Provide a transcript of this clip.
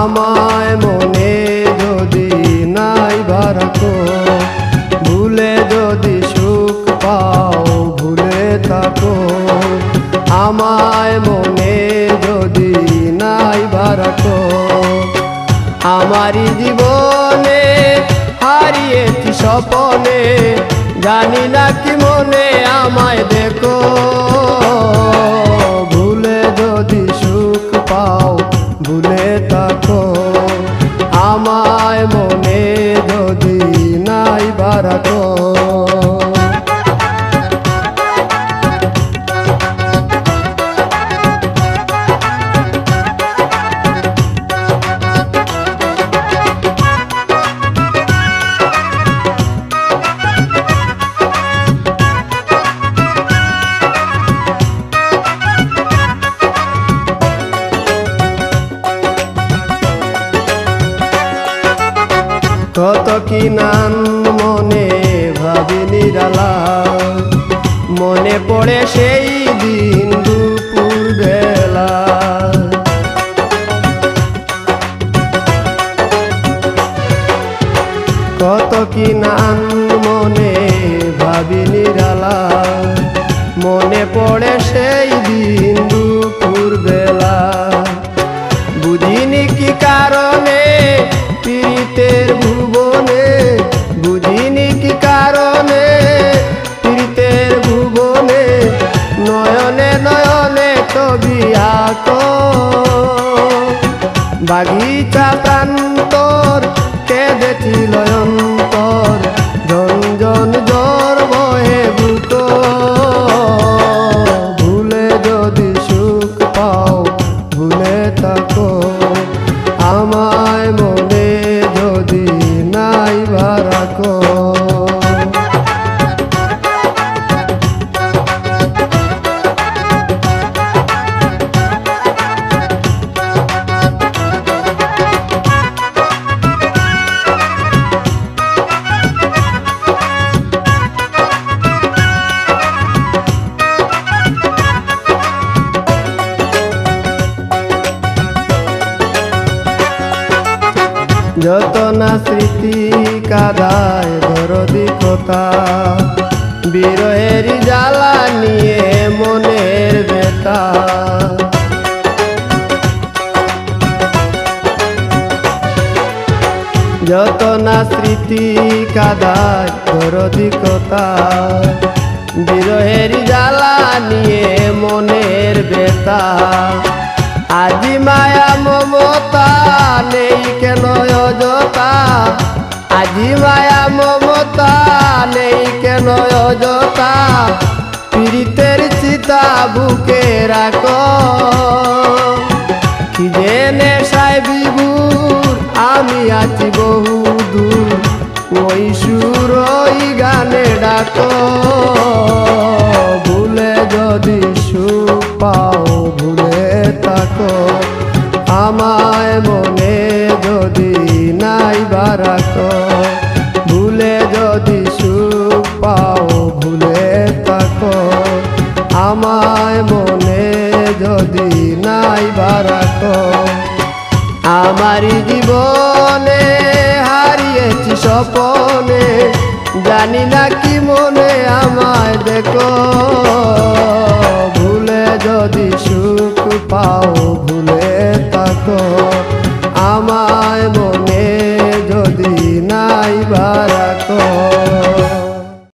আমায় মনে যদি নাই রাখো, ভুলে যদি সুখ পাও ভুলে থাকো। আমায় মনে যদি নাই রাখো, আমারই জীবনে হারিয়েছি স্বপনে, জানি না কি মনে আমায় দেখো। ভুলে যদি সুখ পাও ভুলে থাকো, আমায় মনে যদি নাই রাখো। কত কি নাম মনে ভাবি নিরালা, মনে পড়ে সেই দিন দুপুর বেলা। কত কি নাম মনে ভাবি নিরালা, মনে পড়ে সেই দিন দুপুর বেলা। বুঝিনি কি কারণে পীড়িতের ভুবনে, বুঝিনি কি কারণে পীড়িতের ভুবনে, নয়নে নয়নে ছবি আঁকো। বাগিচা প্রান্তর কেঁদেছিল অন্তর, ঝনঝন জ্বর বহে বুকো। ভুলে যদি সুখ পাও ভুলে থাকো, আমায় মনে যদি নাই রাখো। যত না স্মৃতি কাদায় দরদি কথা, বিরহের জ্বালা নিয়ে মনের ব্যথা। যত না স্মৃতি কাদায় দরদি কথা, বিরহের জ্বালা নিয়ে মনের ব্যথা। আজি মায়া মমতা নেই কেন অযথা, আজি মায়া মমতা নেই কেন অযথা। পীড়িতের চিতা বুকে রাখো, কি যে নেশায় বিভোর আমি আছি বহু দূর। ওই সুর ওই গানে ডাকো, ভুলে যদি সুখ পাও ভুলে থাকো। আমায় মনে যদি নাই রাখো, ভুলে যদি সুখ পাও ভুলে থাকো। আমায় মনে যদি নাই রাখো, আমারই জীবনে হারিয়েছি স্বপনে, জানি না কি মনে আমায় দেখো। ভুলে যদি সুখ পাও